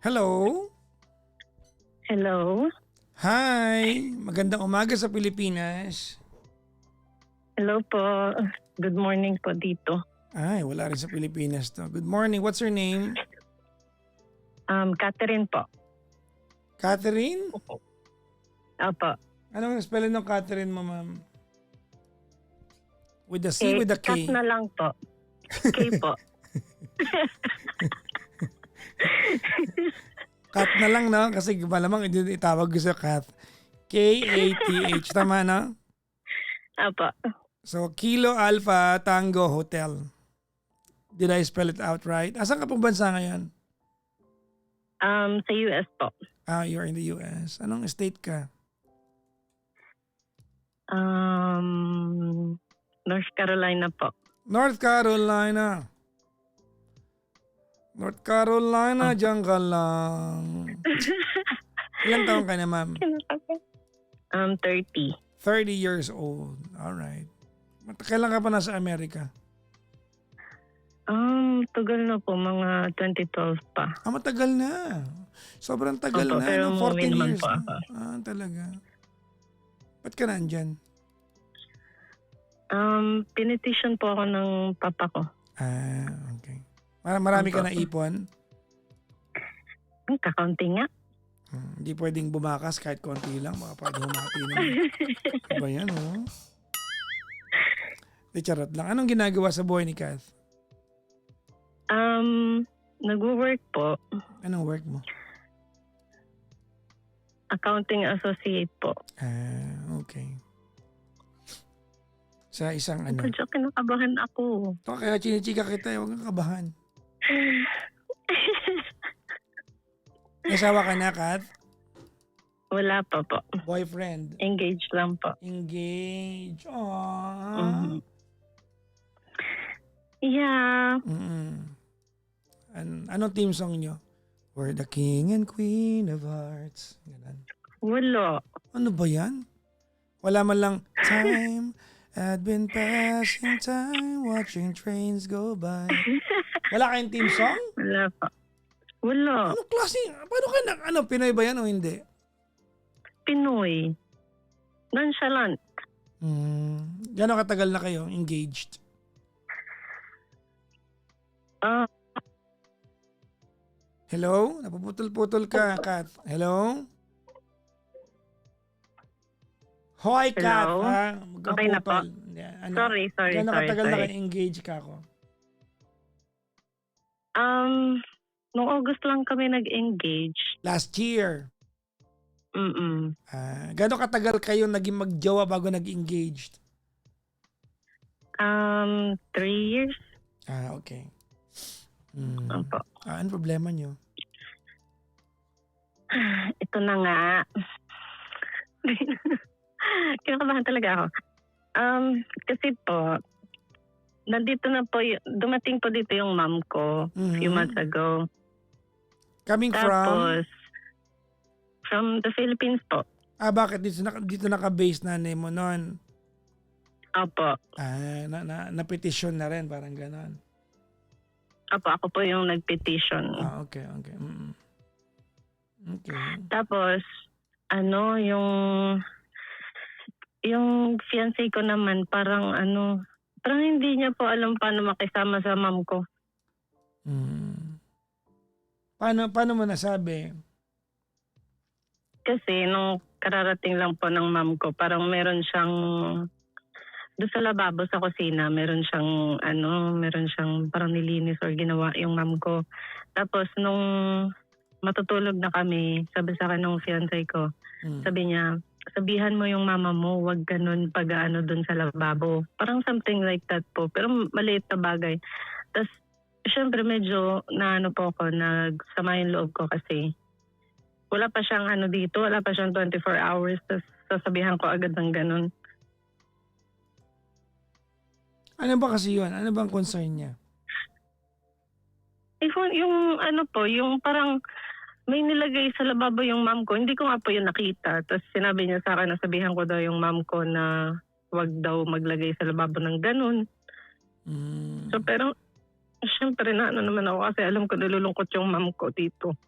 Hello? Hello? Hi! Magandang umaga sa Pilipinas. Hello po. Good morning po dito. Ay, wala rin sa Pilipinas to. Good morning. What's your name? Catherine po. Catherine? Opo. Anong spelling ng Catherine mo, ma'am? With the C, with the Kat K? na lang po. K po. Kat na lang, no? Kasi malamang itawag ko sa Kat. K-A-T-H. Tama, no? Opo. So, Kilo Alpha Tango Hotel. Did I spell it out right? Asan ka pong bansa ngayon? Sa US po. You're in the US. Anong state ka? North Carolina po. North Carolina. North Carolina, diyan ka lang. Ilang taon ka na, ma'am? 30. 30 years old. Alright. Kailan ka pa nasa Amerika? Tagal na po. Mga 2012 pa. Matagal na. Sobrang tagal Opo, na. pero No? umuwi 14 naman years po na. ako. Talaga. Ba't ka nandyan? Pinetition po ako ng papa ko. Okay. Marami ka Opo. na ipon? Kakaunti nga. Hindi pwedeng bumakas kahit konti lang. Baka pwede humati naman. Ano ba yan, oh? Di charot lang. Anong ginagawa sa buhay ni Kath? Nag-work po. Anong work mo? Accounting associate po. Okay. Sa isang ano? Medyo kinakabahan ako. Kaya chinichika kita, huwag kang kabahan. May asawa ka na, Kat? Wala pa po. Boyfriend? Engaged lang po. Engage. Aww. Mhm. Yeah. Anong team song nyo? We're the king and queen of hearts. Ganun. Wala. Ano ba yan? Wala man lang, time had been passing time, watching trains go by. Wala kayong team song? Wala pa. Wala. Ano klase? Paano ka na, Pinoy ba yan o hindi? Pinoy. Nonchalant. Gano'ng katagal na kayo engaged? Hello? Napuputol-putol ka, Kat. Hello? Hoy, Kat. Hello? Okay na po. Sorry. Gano'ng katagal na kayo engaged ka ako? Noong August lang kami nag-engage. Last year. Gano'ng katagal kayo naging magjowa bago nag-engaged? 3 years. Okay. Opo. Ano problema nyo? Ito na nga. Kinakabahan talaga ako. Kasi po, nandito na po, dumating po dito yung mom ko few months ago. Coming Tapos, from the Philippines po. Bakit? Dito naka-base nanay mo noon? Opo. Na-petition na rin, parang ganon. Opo, ako po yung nag-petition. Okay. Okay. Tapos, yung fiancé ko naman, parang hindi niya po alam paano makisama sa mom ko. Paano mo nasabi? Kasi nung kararating lang po ng mom ko, parang meron siyang, doon sa lababo sa kusina, meron siyang parang nilinis or ginawa yung mom ko. Tapos nung matutulog na kami, sabi sa akin ng fiancé ko, sabi niya, sabihan mo yung mama mo, wag ganun pag-ano dun sa lababo. Parang something like that po. Pero maliit na bagay. Tapos, syempre medyo po ako, nagsama yung loob ko kasi wala pa siyang dito, wala pa siyang 24 hours. Tapos sasabihan ko agad ng ganun. Ano ba kasi yun? Ano bang concern niya? Yung parang may nilagay sa lababo yung mom ko. Hindi ko nga po yun nakita. Tapos sinabi niya sa akin, nasabihan ko daw yung mom ko na wag daw maglagay sa lababo ng ganun. So pero, syempre naman ako kasi alam ko nalulungkot yung mom ko dito.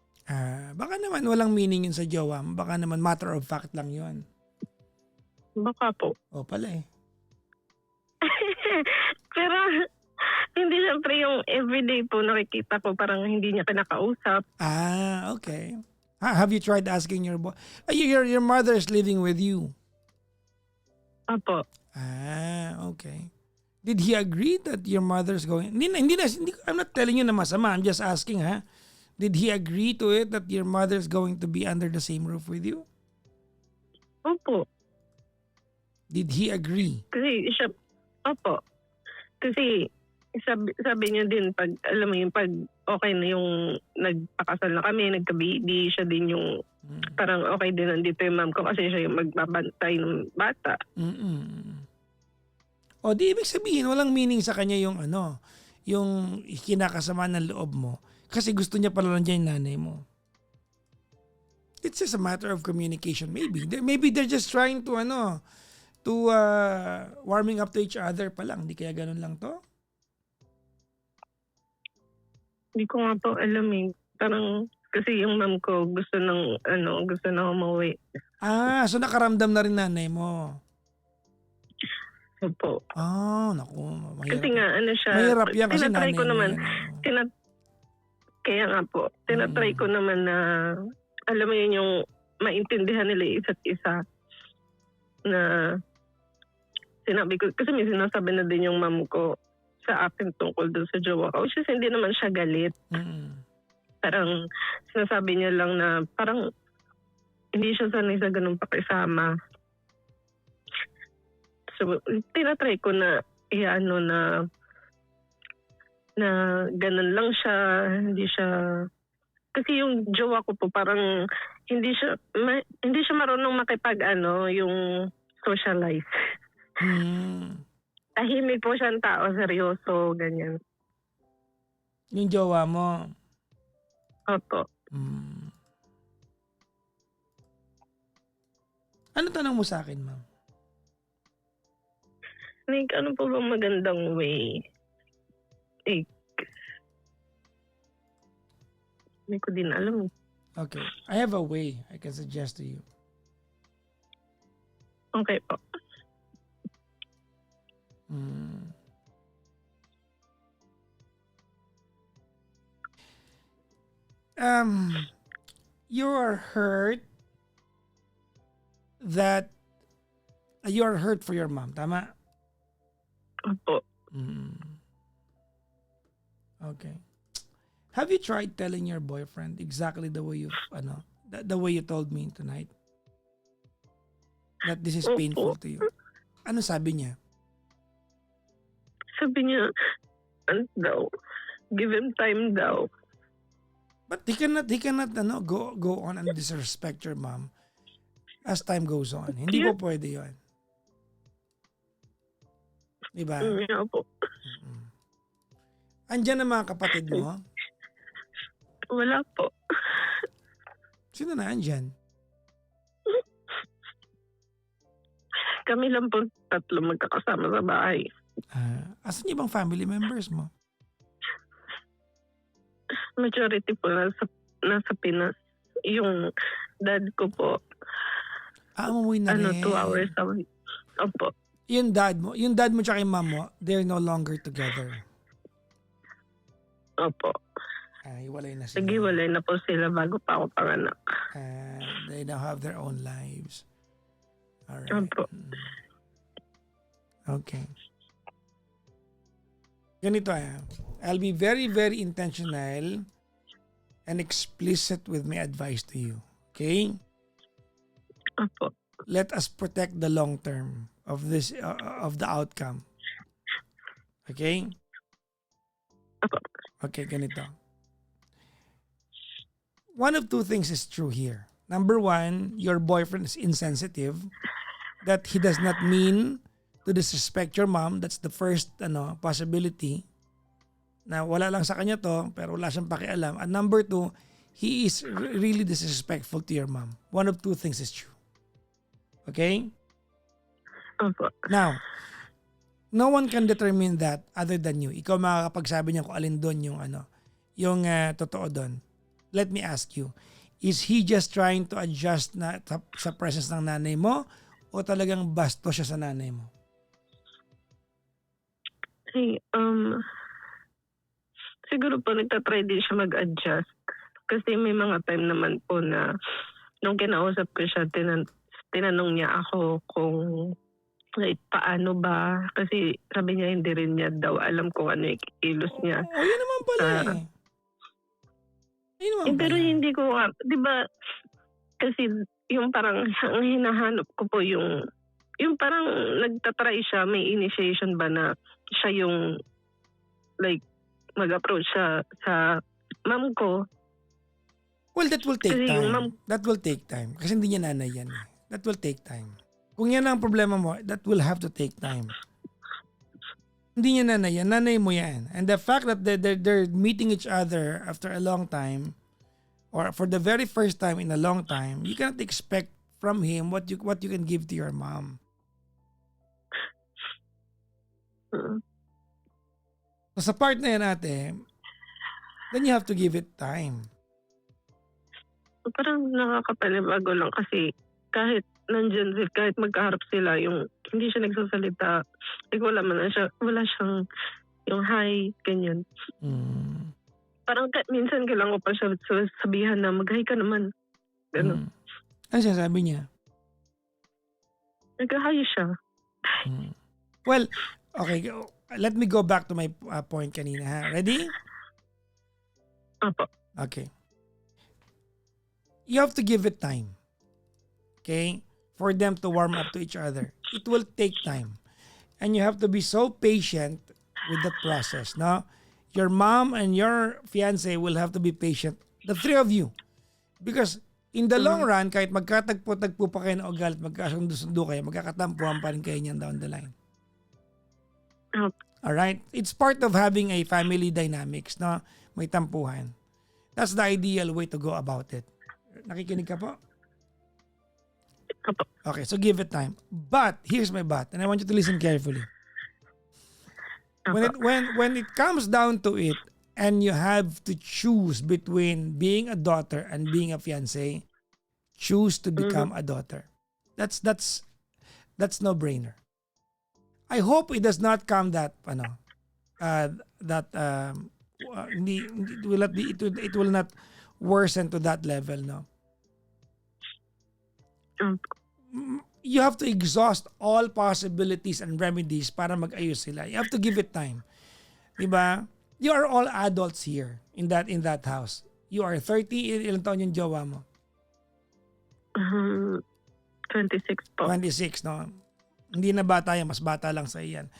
Baka naman walang meaning yun sa jowa mo. Baka naman matter of fact lang yun. Baka po. O pala eh. Pero hindi siyempre yung everyday po nakikita ko parang hindi niya kinakausap. Okay. Have you tried asking your boy? Your mother is living with you. Opo. Okay. Did he agree that your mother's going? I'm not telling you na masama. I'm just asking, ha? Did he agree to it that your mother's going to be under the same roof with you? Opo. Did he agree? Kasi siya, opo. Kasi sabi niya din pag, alam mo yung pag okay na yung nagpakasal na kami, nagka-baby, siya din yung parang okay din nandito yung mom ko kasi siya yung magbabantay ng bata. O di ibig sabihin, walang meaning sa kanya yung yung kinakasama ng loob mo. Kasi gusto niya pala nandiyan yung nanay mo. It's just a matter of communication. Maybe they're just trying to warming up to each other pa lang. Di kaya ganun lang to? Hindi ko nga po alam eh. Parang kasi yung mom ko gusto na umuwi. So nakaramdam na rin nanay mo. Opo. Naku. Mahirap. Kasi nga siya. Mahirap yan kasi tinatry nanay ko mo naman. yan. Kaya nga po, tinatry ko naman na alam mo yun yung maintindihan nila isa't isa na sinabi ko, kasi may sinasabi na din yung mom ko sa akin tungkol doon sa jowa ko. Which is hindi naman siya galit. Parang sinasabi niya lang na parang hindi siya sanay sa ganun pakisama. So, tinatry ko na na ganun lang siya, hindi siya. Kasi yung jowa ko po parang hindi siya marunong makipag yung socialize. Tahimik po siyang tao, seryoso, ganyan. Yung jowa mo? Opo. Ano tanong mo sa akin, ma'am? Nick, ano po bang magandang way? Hindi ko din alam. Okay. I have a way I can suggest to you. Okay po. You are hurt that you are hurt for your mom, tama? Opo. Okay. Have you tried telling your boyfriend exactly the way the way you told me tonight? That this is painful to you. Ano sabi niya? Sabi niya, daw, give him time daw. But he cannot go on and disrespect your mom as time goes on. Hindi po pwede 'yon. Diba? Yeah po. Andiyan ang mga kapatid mo? Wala po. Sino na andyan? Kami lang po tatlo magkakasama sa bahay. Asan yung ibang family members mo? Majority po nasa Pinas. Yung dad ko po. Umuwi na rin. 2 hours away. Opo. Yung dad mo tsaka yung mom mo, they're no longer together. Opo. Hiwalay na sila. Naghiwalay na po sila bago pa ako panganak. They now have their own lives. Alright. Opo. Okay. Ganito I'll be very, very intentional and explicit with my advice to you. Okay? Opo. Let us protect the long term of this of the outcome. Okay? Opo. Okay, ganito. One of two things is true here. Number one, your boyfriend is insensitive, that he does not mean to disrespect your mom. That's the first possibility. Na wala lang sa kanya to, pero wala siyang pakialam. And number two, he is really disrespectful to your mom. One of two things is true. Okay? Opo. Now, no one can determine that other than you. Ikaw makakapagsabi niya kung alin doon yung yung totoo doon. let me ask you, is he just trying to adjust na sa presence ng nanay mo o talagang basto siya sa nanay mo? Hey, siguro po nagtatry din siya mag-adjust. Kasi may mga time naman po na nung kinausap ko siya, tinanong niya ako kung like, paano ba? Kasi sabi niya hindi rin niya daw alam kung ano yung kilos niya. Oh, yun naman pala eh. Yun naman Pero pala. hindi ko, di ba, kasi yung parang ang hinahanap ko po yung parang nagtatry siya, may initiation ba na siya yung like mag-approach siya sa mom ko. Well, that will take Kasi yung time. That will take time. Kasi hindi niya nanay yan eh. That will take time. Kung yan ang problema mo, that will have to take time. Hindi niya nanay yan. Nanay mo yan. And the fact that they're meeting each other after a long time or for the very first time in a long time, you cannot expect from him what you can give to your mom. So sa part na yan ate, then you have to give it time. Parang nakakapanibago lang kasi kahit nandyan sila, kahit magkaharap sila, yung hindi siya nagsasalita, like wala siyang yung hi, ganyan. Parang minsan kailangan ko pa siya sabihan na mag-hi ka naman. Ganun. Ano siya sabi niya? Nag-hi siya. Well, okay, let me go back to my point kanina ha. Ready? Apo. Okay. You have to give it time. Okay? For them to warm up to each other. It will take time. And you have to be so patient with that process. No? Your mom and your fiancé will have to be patient. The three of you. Because in the long run, kahit magkatagpo-tagpo pa kayo na ugal at magkasundo-sundo kayo, magkakatampuhan pa rin kayo niyan down the line. Alright? It's part of having a family dynamics. No? May tampuhan. That's the ideal way to go about it. Nakikinig ka po? Okay, so give it time. But, here's my but, and I want you to listen carefully. When it comes down to it, and you have to choose between being a daughter and being a fiancé, choose to become a daughter. That's no brainer. I hope it does not come that it will not worsen to that level, no. You have to exhaust all possibilities and remedies para mag-ayos sila. You have to give it time. Diba? You are all adults here in that house. You are 30, ilang taon yung jowa mo? 26 po. 26, no? Hindi na bata yan, mas bata lang sa iyan.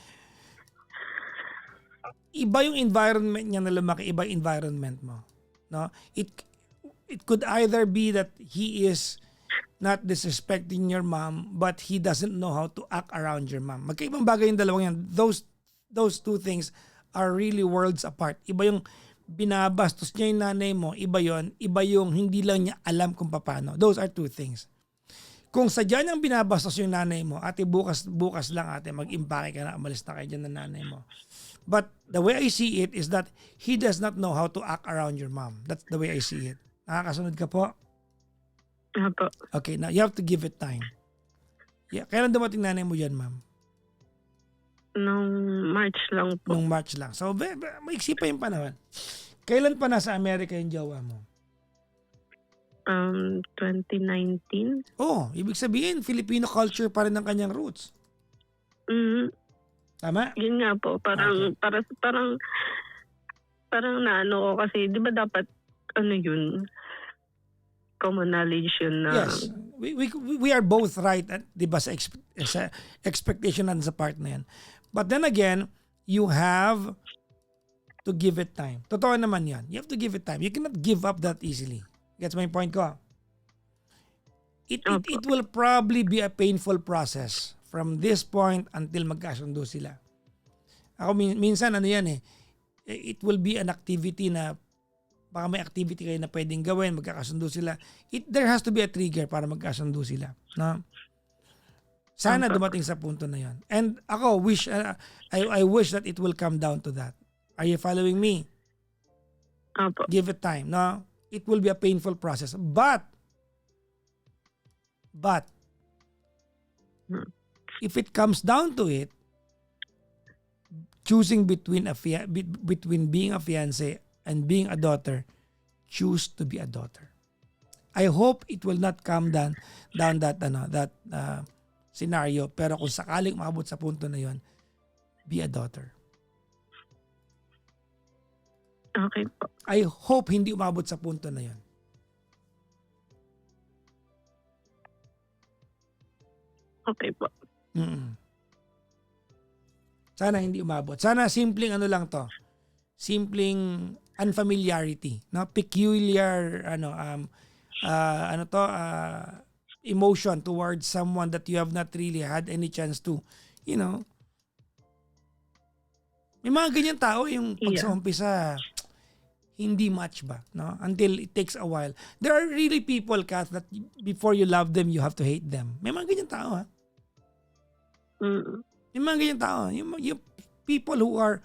Iba yung environment niya na lumaki, iba yung environment mo. No? It could either be that he is not disrespecting your mom, but he doesn't know how to act around your mom. Magkaibang bagay yung dalawang yan. Those two things are really worlds apart. Iba yung binabastos niya yung nanay mo, iba yung hindi lang niya alam kung paano. Those are two things. Kung sadya niyang binabastos yung nanay mo, ate bukas lang ate, mag-impake ka na, umalis na kayo dyan ng nanay mo. But the way I see it is that he does not know how to act around your mom. That's the way I see it. Nakakasunod ka po? Apo. Okay, now you have to give it time. Yeah, kailan dumating nanay mo yan, ma'am? Nung March lang po. Nung March lang. So, maiksi pa yung panahon. Kailan pa nasa Amerika yung jowa mo? 2019. Oh, ibig sabihin, Filipino culture pa rin ang kanyang roots. Tama? Yun nga po. Parang naano ko kasi, di ba dapat, yun, common knowledge yun na... Yes. We are both right, di ba, sa expectation natin sa part na yan. But then again, you have to give it time. Totoo naman yan. You have to give it time. You cannot give up that easily. Gets my point ko? It will probably be a painful process from this point until magkasundo sila. Ako minsan yan it will be an activity na baka may activity kayo na pwedeng gawin, magkakasundo sila. There has to be a trigger para magkasundo sila. No? Sana dumating sa punto na yan. And ako, I wish that it will come down to that. Are you following me? Apo. Give it time. No? it will be a painful process. But, Hmm. if it comes down to it, choosing between between being a fiance and being a daughter, choose to be a daughter. I hope it will not come down that scenario, pero kung sakaling maabot sa punto na yon, be a daughter. Okay po. I hope hindi umabot sa punto na yon. Okay po. Mm. Sana hindi umabot. Sana simpleng ano lang to. Simpleng unfamiliarity, no? Peculiar emotion towards someone that you have not really had any chance to, you know. May mga ganyan tao yung pag sa Yeah. umpisa hindi much ba, no? Until it takes a while. There are really people, Kath, that before you love them, you have to hate them. May mga ganyan tao, ha? Mm. Yung mga ganyan tao, yung people who are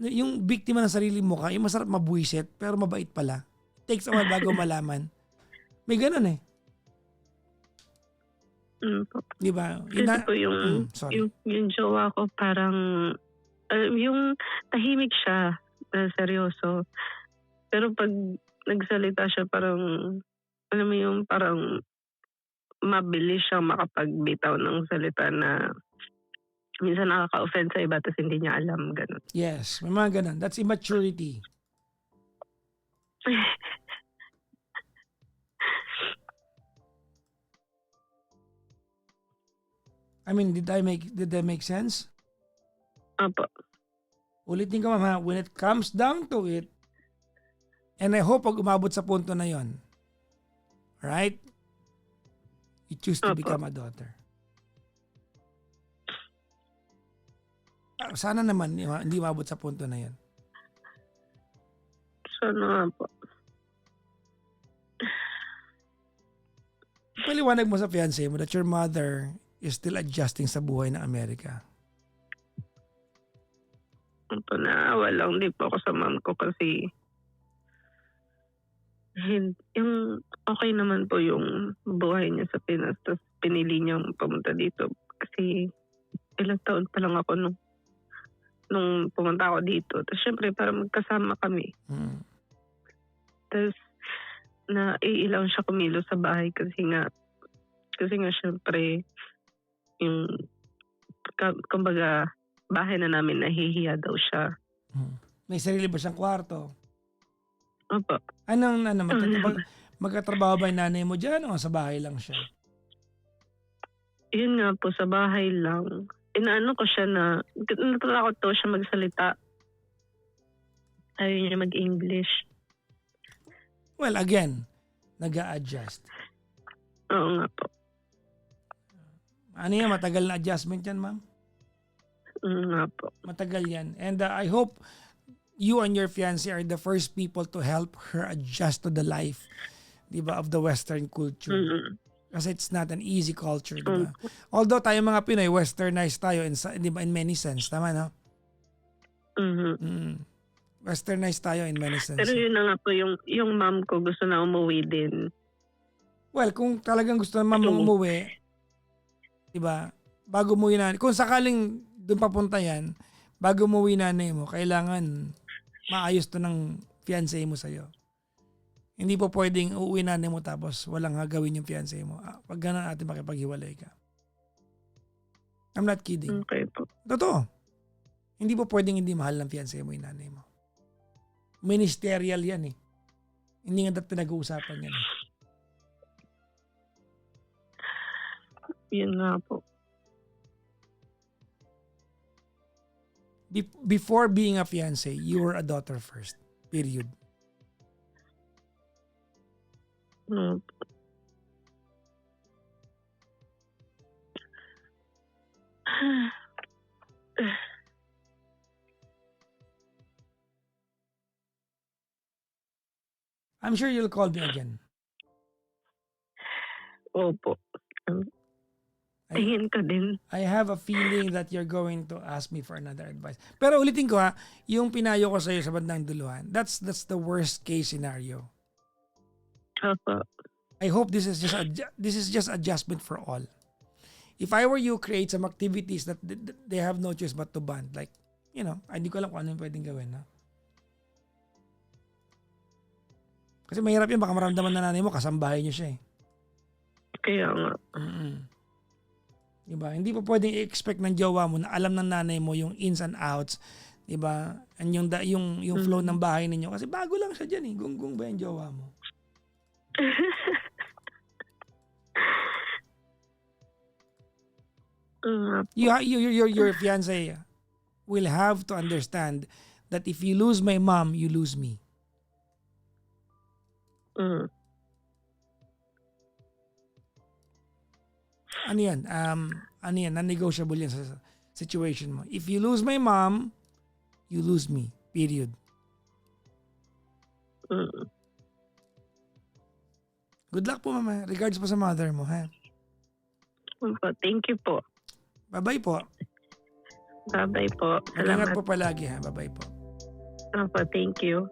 yung biktima ng sarili mo ka, yung masarap mabuisit pero mabait pala. Takes a while bago malaman. May ganun eh. Po. Di ba? Kasi po Sorry. yung jowa ko parang, yung tahimik siya, seryoso. Pero pag nagsalita siya parang, alam mo yung parang mabilis siyang makapagbitaw ng salita na minsan nakaka-offend sa iba tapos hindi niya alam, ganun. Yes, may mga ganun. That's immaturity. I mean, did that make sense? Opo. Ulitin ko, ma'am, ha? When it comes down to it, and I hope pag umabot sa punto na yon, right? You choose to Opo. become a daughter. Sana naman hindi umabot sa punto na yon. Sana nga po. Paliwanag mo sa fiancé mo that your mother is still adjusting sa buhay ng Amerika. Opo, naawa lang din po ako sa mom ko kasi yung okay naman po yung buhay niya sa Pinas tapos pinili niyang pumunta dito kasi ilang taon pa lang ako nung pumunta ako dito. Tapos syempre para magkasama kami. Mm. Tapos naiilang siya kumilos sa bahay kasi nga syempre yung kumbaga bahay na namin nahihiya daw siya. May sarili ba siyang kwarto? Opo. Magkatrabaho ba yung nanay mo dyan o sa bahay lang siya? Yun nga po, sa bahay lang. Inaano ko siya na, natakot daw siya magsalita. Ayaw niya mag-English. Well, again, nag-a-adjust. Oo nga po. Ano yan? Matagal na adjustment yan, ma'am? Nga po. Matagal yan. And I hope you and your fiancé are the first people to help her adjust to the life, di ba, of the Western culture. Mm-hmm. Kasi it's not an easy culture, di ba? Although tayo mga Pinoy, westernized tayo di ba, in many sense. Tama, no? Mm-hmm. Westernized tayo in many sense. Pero yun na nga po, yung mom ko gusto na umuwi din. Well, kung talagang gusto naman mong umuwi, di ba, bago umuwi na, kung sakaling doon papunta yan, bago umuwi nanay mo, kailangan maayos to ng fiancé mo sa'yo. Hindi po pwedeng uuwi nanay mo tapos walang gagawin yung fiancé mo. Pag gano'n natin makipaghiwalay ka. I'm not kidding. Okay po. Totoo. Hindi po pwedeng hindi mahal ng fiancé mo yung nanay mo. Ministerial yan eh. Hindi nga pinag-uusapan yan eh. Yun nga po. Before being a fiancé, you were a daughter first. Period. I'm sure you'll call me again. Opo. Tingin ka din. I have a feeling that you're going to ask me for another advice. Pero ulitin ko yung pinayo ko sa'yo sa bandang duluhan, that's the worst case scenario. Opo. I hope this is just adjustment for all. If I were you, create some activities that they have no choice but to bond. Like, hindi ko alam kung ano yung pwedeng gawin. No? Kasi mahirap yun, baka maramdaman na nanay mo, kasambahay niyo siya eh. Kaya nga. Diba? Hindi pa pwedeng i-expect ng jowa mo na alam ng nanay mo yung ins and outs, 'di ba? And yung flow ng bahay ninyo kasi bago lang siya diyan eh. Gunggong ba yung jowa mo? Your fiancé will have to understand that if you lose my mom, you lose me. Ano yan? Non-negotiable yan sa situation mo. If you lose my mom, you lose me. Period. Good luck po, mama. Regards po sa mother mo, ha? Thank you po. Bye-bye po. Bye-bye po. Mag-ingat Salamat. po palagi, ha? Bye-bye po. Opo, thank you.